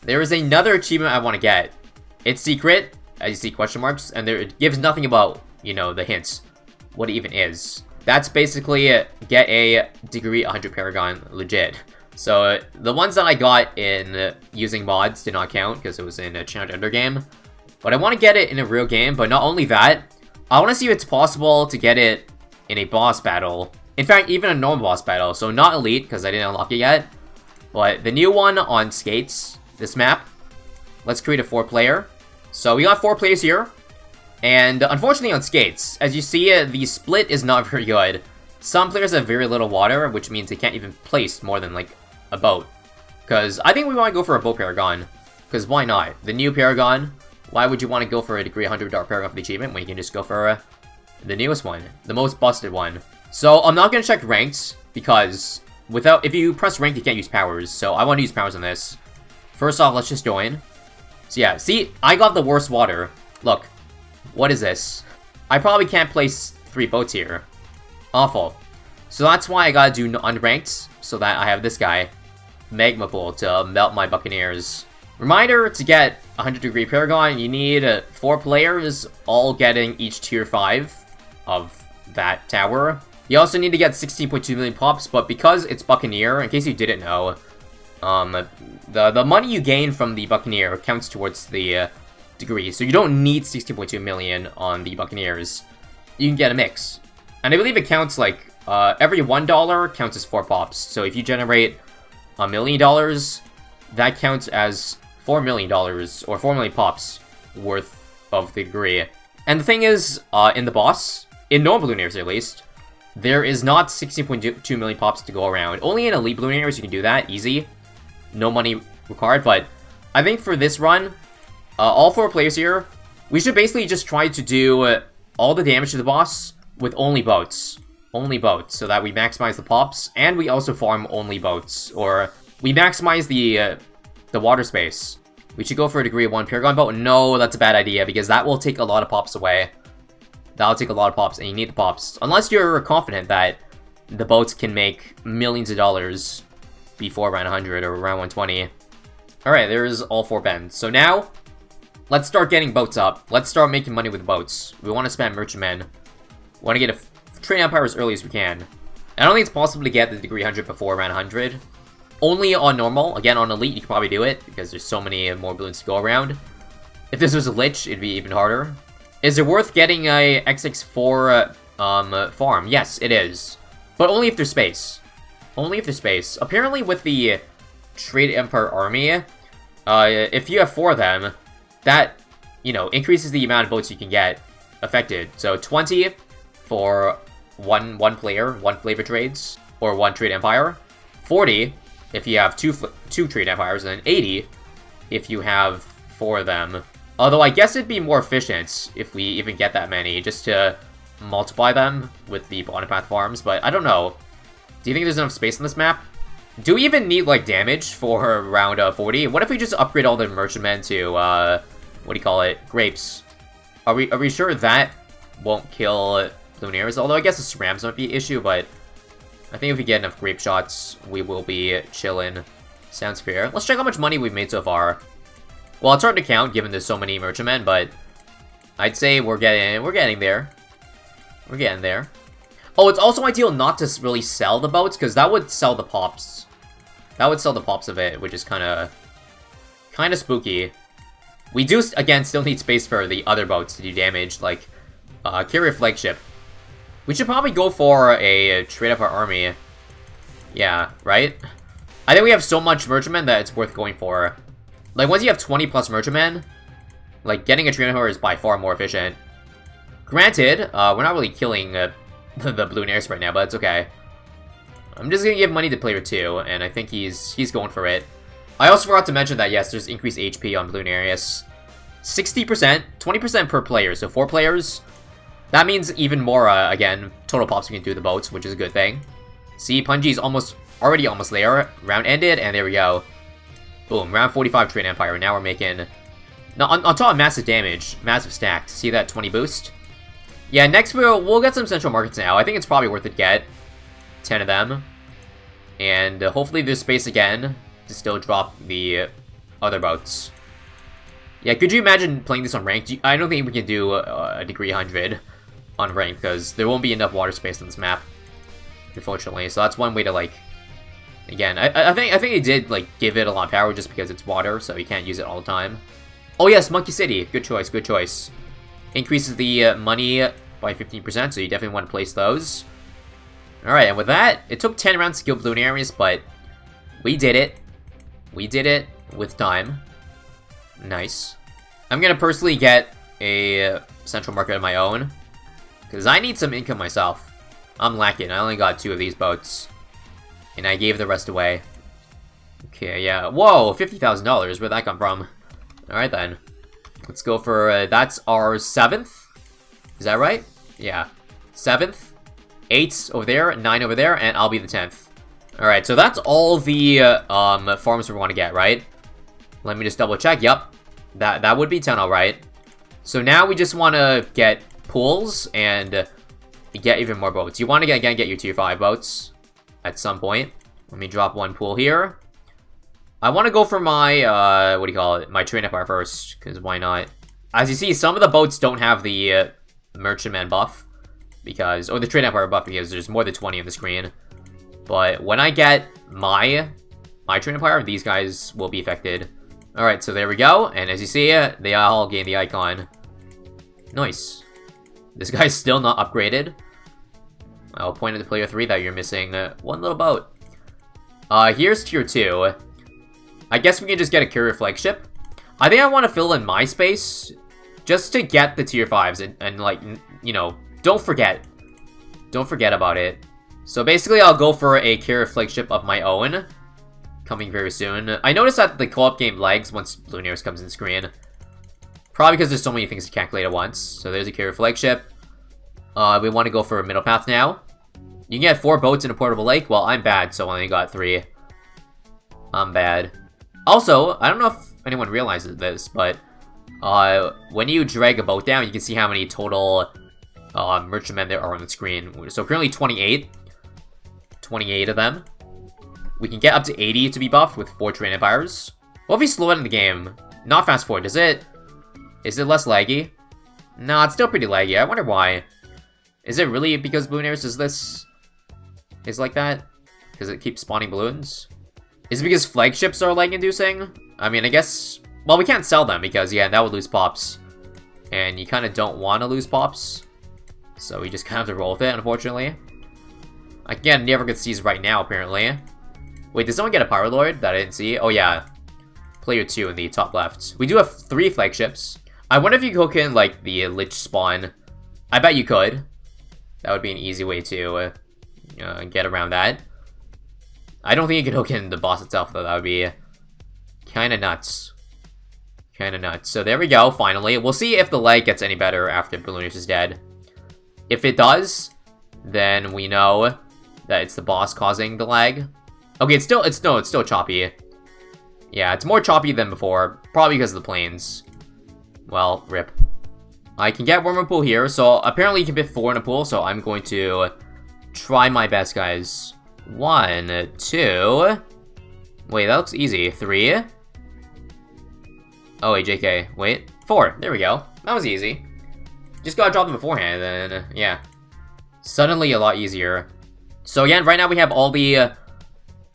there is another achievement I want to get. It's secret, as you see question marks, and it gives nothing about, you know, the hints. What it even is. That's basically get a degree 100 paragon legit. So the ones that I got in using mods did not count because it was in a challenge under game. But I want to get it in a real game, but not only that, I want to see if it's possible to get it in a boss battle. In fact, even a normal boss battle. So not elite because I didn't unlock it yet. But the new one on skates, this map. Let's create a 4-player. So we got 4 players here. And unfortunately on skates, as you see, the split is not very good. Some players have very little water, which means they can't even place more than like a boat. Because I think we want to go for a boat paragon. Because why not? The new paragon. Why would you want to go for a degree 100 dark paragon for the achievement when you can just go for the newest one? The most busted one. So I'm not going to check ranks because if you press rank you can't use powers. So I want to use powers on this. First off, let's just join. So yeah, see, I got the worst water. Look. What is this? I probably can't place 3 boats here. Awful. So that's why I gotta do unranked, so that I have this guy, Magma Pool, to melt my Buccaneers. Reminder, to get 100 degree Paragon, you need 4 players, all getting each tier 5 of that tower. You also need to get 16.2 million pops, but because it's Buccaneer, in case you didn't know, the money you gain from the Buccaneer counts towards the degree, so you don't need 16.2 million on the Buccaneers. You can get a mix. And I believe it counts like, every $1 counts as 4 pops. So if you generate $1 million, that counts as $4 million, or 4 million pops worth of the degree. And the thing is, in the boss, in normal Balloonaires at least, there is not 16.2 million pops to go around. Only in Elite Balloonaires you can do that, easy. No money required, but I think for this run, all 4 players here, we should basically just try to do all the damage to the boss with only boats. Only boats, so that we maximize the pops, and we also farm only boats. Or, we maximize the water space. We should go for a degree 1 Paragon boat. No, that's a bad idea, because that will take a lot of pops away. That'll take a lot of pops, and you need the pops. Unless you're confident that the boats can make millions of dollars before round 100 or round 120. Alright, there's all 4 bends. So now, let's start getting boats up. Let's start making money with boats. We want to spam merchantmen. We want to get a trade empire as early as we can. I don't think it's possible to get the degree 100 before round 100. Only on normal. Again, on elite, you can probably do it, because there's so many more balloons to go around. If this was a lich, it'd be even harder. Is it worth getting a XX4 farm? Yes, it is. But only if there's space. Only if there's space. Apparently with the Trade Empire army, if you have 4 of them, that, you know, increases the amount of boats you can get affected. So 20 for one player, 1 flavor trades, or 1 trade empire. 40 if you have 2 trade empires, and then 80 if you have 4 of them. Although I guess it'd be more efficient if we even get that many, just to multiply them with the bottom path farms, but I don't know. Do you think there's enough space on this map? Do we even need, like, damage for round 40? What if we just upgrade all the merchantmen to, what do you call it? Grapes. Are we sure that won't kill Balloonaires? Although I guess the Cerams might be an issue, but I think if we get enough grape shots, we will be chillin'. Sounds fair. Let's check how much money we've made so far. Well, it's hard to count given there's so many merchantmen, but I'd say we're getting there. We're getting there. Oh, it's also ideal not to really sell the boats, because that would sell the pops. That would sell the pops of it, which is kind of spooky. We do, again, still need space for the other boats to do damage, like carrier flagship. We should probably go for a trade up our army. Yeah, right? I think we have so much merchantmen that it's worth going for. Like, once you have 20 plus merchantmen, like, getting a trade up is by far more efficient. Granted, we're not really killing the Balloonaires right now, but it's okay. I'm just gonna give money to player 2, and I think he's going for it. I also forgot to mention that, yes, there's increased HP on Balloonaires. 60%, 20% per player, so 4 players. That means even more, again, total pops we can do the boats, which is a good thing. See, Punji's already almost there. Round ended, and there we go. Boom, round 45 Trade Empire. Now we're making... Now, on top of massive damage, massive stacks. See that 20 boost? Yeah, next we'll get some central markets now. I think it's probably worth it to get 10 of them. And hopefully there's space again to still drop the other boats. Yeah, could you imagine playing this on ranked? I don't think we can do a degree 100 on ranked, because there won't be enough water space on this map, unfortunately. So that's one way to, like... Again, I think they did, like, give it a lot of power just because it's water, so you can't use it all the time. Oh yes, Monkey City. Good choice, good choice. Increases the money by 15%, so you definitely want to place those. Alright, and with that, it took 10 rounds to kill balloon areas, but we did it. We did it with time. Nice. I'm gonna personally get a central market of my own, because I need some income myself. I'm lacking. I only got 2 of these boats. And I gave the rest away. Okay, yeah. Whoa, $50,000. Where'd that come from? Alright then. Let's go for, that's our 7th? Is that right? Yeah. 7th. 8 over there, 9 over there, and I'll be the 10th. Alright, so that's all the, farms we want to get, right? Let me just double check. Yep. That would be 10, alright. So now we just want to get pools and get even more boats. You want to, again, get your tier 5 boats at some point. Let me drop 1 pool here. I want to go for my, what do you call it? My train empire first, because why not? As you see, some of the boats don't have the merchantman buff, because, or the train empire buff, because there's more than 20 on the screen. But when I get my train empire, these guys will be affected. Alright, so there we go, and as you see, they all gain the icon. Nice. This guy's still not upgraded. I'll point at the player 3 that you're missing 1 little boat. Here's tier 2. I guess we can just get a courier flagship. I think I want to fill in my space just to get the tier 5s and like, you know, don't forget. Don't forget about it. So basically, I'll go for a courier flagship of my own. Coming very soon. I noticed that the co-op game lags once Bloon Air's comes in screen. Probably because there's so many things to calculate at once. So there's a courier flagship. We want to go for a middle path now. You can get 4 boats in a portable lake. Well, I'm bad, so I only got 3. I'm bad. Also, I don't know if anyone realizes this, but when you drag a boat down, you can see how many total merchantmen there are on the screen. So currently 28. 28 of them. We can get up to 80 to be buffed with 4 train empires. What if we slow it in the game? Not fast forward. Is it less laggy? No, it's still pretty laggy. I wonder why. Is it really because Bloon Airs is like that? Because it keeps spawning balloons? Is it because flagships are lag-inducing? I mean, I guess... Well, we can't sell them because, yeah, that would lose pops. And you kind of don't want to lose pops. So we just kind of have to roll with it, unfortunately. Again, never gets seized right now, apparently. Wait, did someone get a Power Lord that I didn't see? Oh, yeah. Player 2 in the top left. We do have 3 flagships. I wonder if you could hook in, like, the Lich spawn. I bet you could. That would be an easy way to get around that. I don't think you could hook in the boss itself, though. That would be kind of nuts. Kind of nuts. So there we go, finally. We'll see if the lag gets any better after Blooners is dead. If it does, then we know that it's the boss causing the lag. Okay, it's still choppy. Yeah, it's more choppy than before, probably because of the planes. Well, rip. I can get one more pool here, so apparently you can fit 4 in a pool, so I'm going to try my best, guys. 1, 2... Wait, that looks easy. 3... Oh, wait, JK. Wait. 4. There we go. That was easy. Just gotta drop them beforehand, and yeah. Suddenly a lot easier. So again, right now we have all the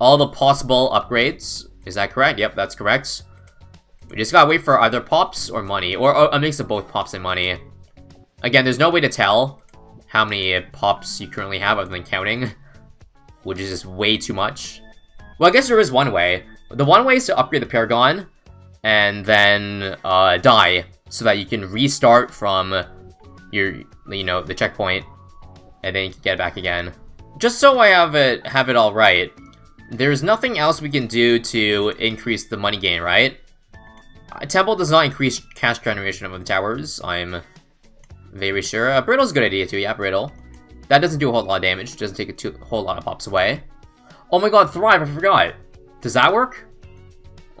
possible upgrades. Is that correct? Yep, that's correct. We just gotta wait for either pops or money, or a mix of both pops and money. Again, there's no way to tell how many pops you currently have other than counting, which is just way too much. Well, I guess there is one way. The one way is to upgrade the paragon and then die, so that you can restart from your, you know, the checkpoint, and then you can get it back again. Just so I have it all right. There's nothing else we can do to increase the money gain, right? Temple does not increase cash generation of the towers, I'm very sure. Brittle's a good idea too, yeah, Brittle. That doesn't do a whole lot of damage, doesn't take a whole lot of pops away. Oh my god, Thrive, I forgot. Does that work?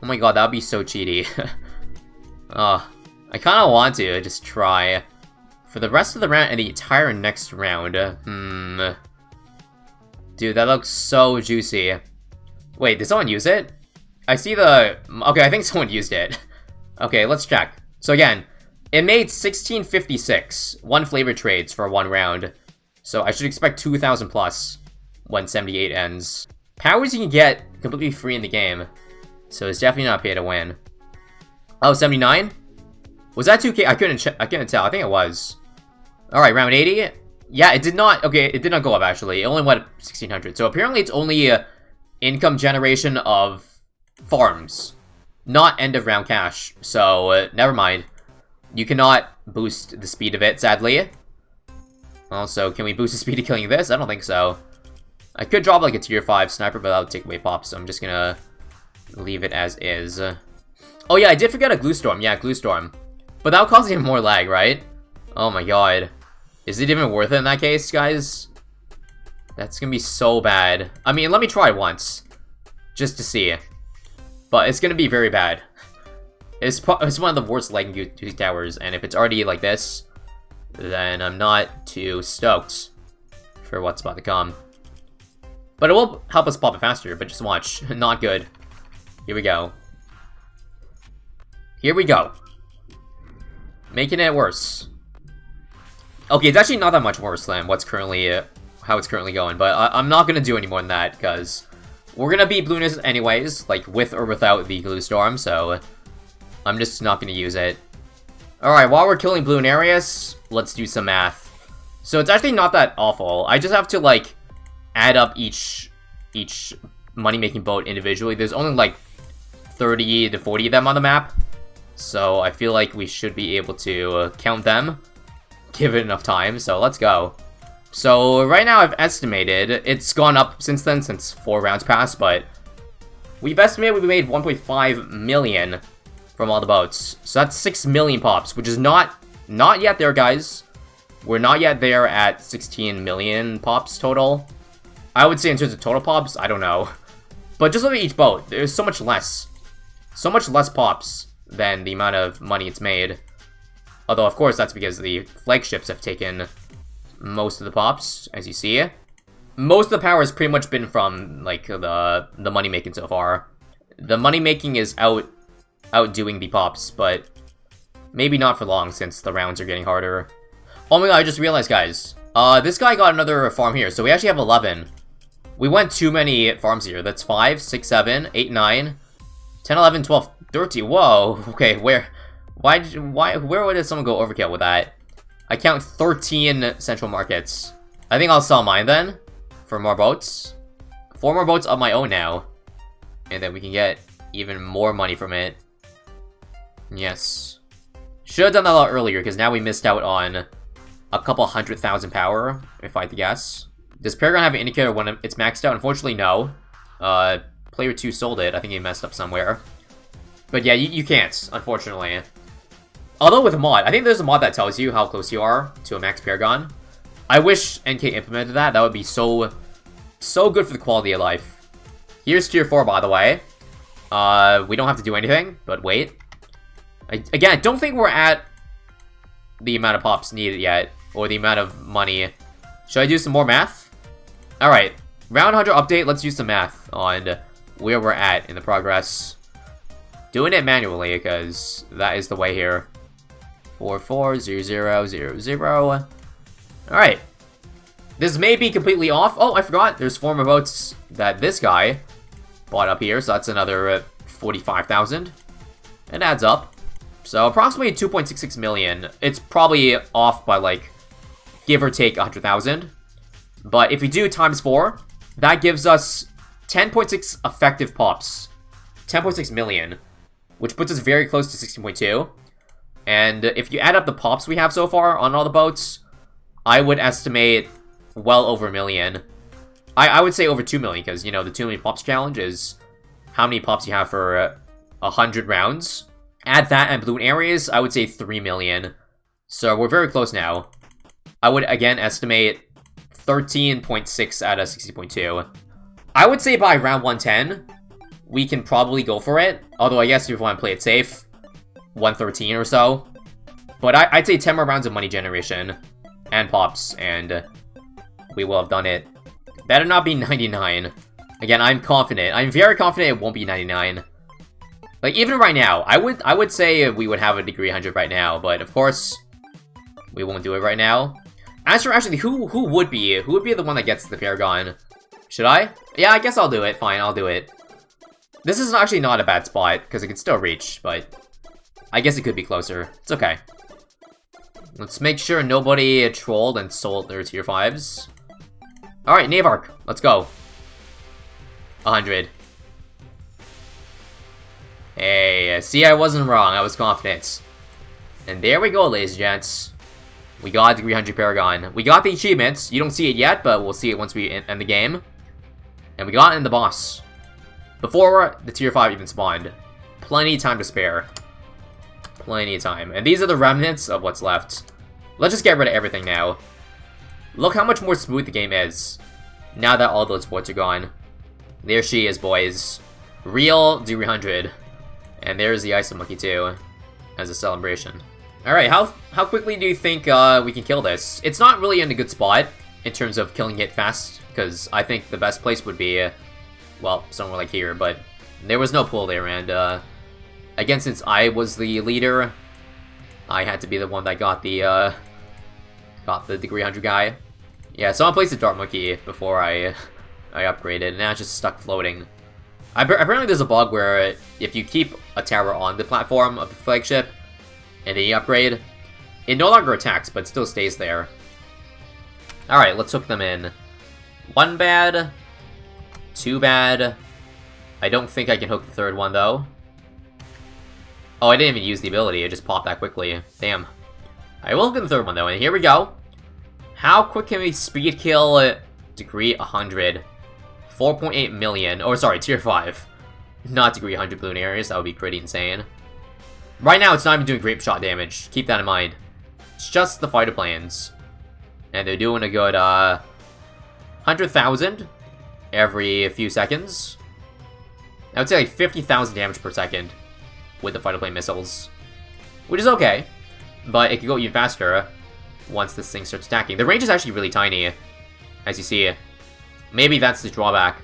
Oh my god, that would be so cheaty. I kind of want to just try. For the rest of the round and the entire next round, Dude, that looks so juicy. Wait, did someone use it? I see the... Okay, I think someone used it. Okay, let's check. So again, it made 1656, 1 flavor trades for 1 round. So I should expect 2,000 plus when 78 ends. Powers you can get completely free in the game. So it's definitely not pay to win. Oh, 79? Was that 2k? I couldn't tell. I think it was. Alright, round 80. Yeah, it did not... Okay, it did not go up, actually. It only went up 1,600. So apparently it's only income generation of farms, not end of round cash. So, never mind. You cannot boost the speed of it, sadly. Also, can we boost the speed of killing this? I don't think so. I could drop like a tier 5 sniper, but that would take away pops, so I'm just gonna leave it as is. Oh yeah, I did forget a glue storm. Yeah, glue storm. But that would cause even more lag, right? Oh my god. Is it even worth it in that case, guys? That's gonna be so bad. I mean, let me try it once. Just to see. But it's gonna be very bad. It's one of the worst lagging towers, and if it's already like this, then I'm not too stoked for what's about to come. But it will help us pop it faster, but just watch. Not good. Here we go. Here we go. Making it worse. Okay, it's actually not that much worse than what's currently, how it's currently going, but I'm not gonna do any more than that, because we're gonna beat Bloons anyways, like with or without the glue storm, so I'm just not gonna use it. Alright, while we're killing Bloonarius, let's do some math. So it's actually not that awful. I just have to, like, add up each money-making boat individually. There's only, like, 30 to 40 of them on the map. So I feel like we should be able to count them, give it enough time, so let's go. So right now I've estimated, it's gone up since then, since 4 rounds passed, but we've estimated we made 1.5 million from all the boats. So that's 6 million pops, which is not yet there, guys. We're not yet there at 16 million pops total. I would say in terms of total pops, I don't know. But just look at each boat. There's so much less pops than the amount of money it's made. Although, of course, that's because the flagships have taken most of the pops, as you see. Most of the power has pretty much been from, like, the money-making so far. The money-making is outdoing the pops, but maybe not for long, since the rounds are getting harder. Oh my god, I just realized, guys. This guy got another farm here, so we actually have 11. We went too many farms here. That's 5, 6, 7, 8, 9, 10, 11, 12, 13. Whoa, okay, where would someone go overkill with that? I count 13 central markets. I think I'll sell mine then, for more boats. 4 more boats of my own now. And then we can get even more money from it. Yes. Should have done that a lot earlier, because now we missed out on a couple 100,000 power, if I had to guess. Does Paragon have an indicator when it's maxed out? Unfortunately, no. Player 2 sold it. I think he messed up somewhere. But yeah, you can't, unfortunately. Although with a mod, I think there's a mod that tells you how close you are to a max Paragon. I wish NK implemented that. That would be so good for the quality of life. Here's tier 4, by the way. We don't have to do anything, but wait. Again, I don't think we're at the amount of pops needed yet, or the amount of money. Should I do some more math? Alright, round 100 update, let's do some math on where we're at in the progress. Doing it manually, because that is the way here. 440000. Alright. This may be completely off. Oh, I forgot. There's 4 more votes that this guy bought up here, so that's another 45,000. It adds up. So approximately 2.66 million. It's probably off by like, give or take 100,000. But if we do times 4, that gives us 10.6 effective pops. 10.6 million. Which puts us very close to 16.2. And if you add up the pops we have so far on all the boats, I would estimate well over 1 million. I would say over 2 million, because, you know, the 2 million pops challenge is how many pops you have for 100 rounds. Add that and balloon areas, I would say 3 million. So we're very close now. I would, again, estimate 13.6 out of 60.2. I would say by round 110, we can probably go for it. Although I guess if you want to play it safe, 113 or so. But I'd say 10 more rounds of money generation and pops, and we will have done it. Better not be 99. Again, I'm confident. I'm very confident it won't be 99. Like, even right now, I would say we would have a degree 100 right now, but of course, we won't do it right now. As for actually, who would be the one that gets the paragon? Should I? Yeah, I guess I'll do it. Fine, I'll do it. This is actually not a bad spot, because it can still reach, but I guess it could be closer. It's okay. Let's make sure nobody trolled and sold their tier 5s. Alright, Navark, let's go. 100. Hey, see, I wasn't wrong. I was confident. And there we go, ladies and gents. We got degree 100 Paragon. We got the achievements. You don't see it yet, but we'll see it once we end the game. And we got it in the boss. Before the tier 5 even spawned. Plenty of time to spare. Plenty of time. And these are the remnants of what's left. Let's just get rid of everything now. Look how much more smooth the game is. Now that all those sports are gone. There she is, boys. Real degree 100. And there's the ISAB monkey too, as a celebration. Alright, how quickly do you think we can kill this? It's not really in a good spot in terms of killing it fast, because I think the best place would be, well, somewhere like here, but there was no pool there, and again, since I was the leader, I had to be the one that got the degree 100 guy. Yeah, so I placed the dart monkey before I upgraded, and now it's just stuck floating. Apparently there's a bug where if you keep a tower on the platform of the flagship, and then you upgrade, it no longer attacks, but still stays there. Alright, let's hook them in. 1 bad. 2 bad. I don't think I can hook the 3rd one, though. Oh, I didn't even use the ability, it just popped that quickly. Damn. I will hook the 3rd one, though, and here we go. How quick can we speed kill degree 100? 4.8 million. Oh, sorry, tier 5. Not degree 100 balloon areas. That would be pretty insane. Right now, it's not even doing grape shot damage. Keep that in mind. It's just the fighter planes. And they're doing a good, 100,000 every few seconds. I would say like 50,000 damage per second with the fighter plane missiles. Which is okay. But it could go even faster once this thing starts attacking. The range is actually really tiny, as you see. Maybe that's the drawback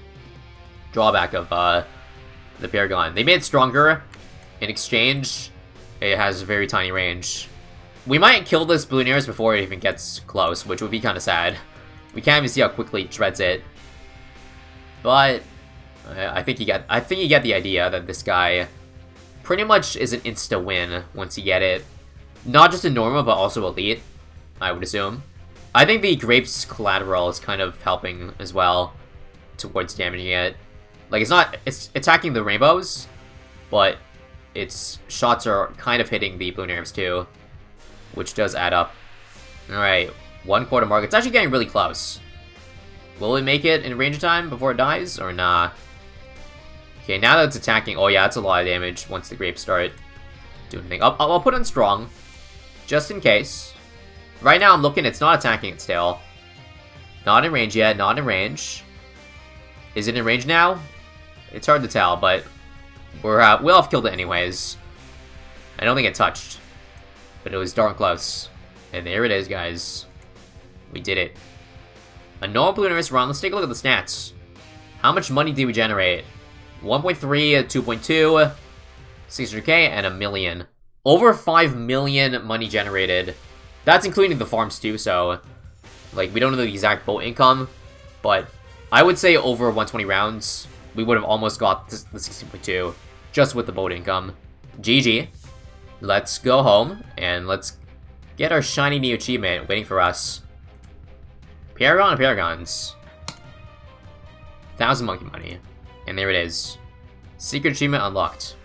of the Paragon. They made it stronger. In exchange, it has a very tiny range. We might kill this Blooniers before it even gets close, which would be kind of sad. We can't even see how quickly it shreds it. But I think you get the idea that this guy pretty much is an insta-win once you get it. Not just in normal, but also elite, I would assume. I think the Grape's collateral is kind of helping as well towards damaging it. Like, it's attacking the rainbows, but its shots are kind of hitting the Blooniers too, which does add up. Alright, 1/4 mark. It's actually getting really close. Will it make it in range of time before it dies, or nah? Okay, now that it's attacking, oh yeah, that's a lot of damage once the Grapes start doing anything. I'll put on strong, just in case. Right now I'm looking, it's not attacking it still. Not in range yet, not in range. Is it in range now? It's hard to tell, but we'll have killed it anyways. I don't think it touched, but it was darn close. And there it is, guys. We did it. A normal Blooniers run. Let's take a look at the stats. How much money did we generate? 1.3, 2.2, 600k, and 1 million. Over 5 million money generated. That's including the farms too, so like we don't know the exact boat income, but I would say over 120 rounds, we would have almost got the 16.2 just with the boat income. GG. Let's go home and let's get our shiny new achievement waiting for us. Paragon of Paragons. 1,000 monkey money. And there it is. Secret achievement unlocked.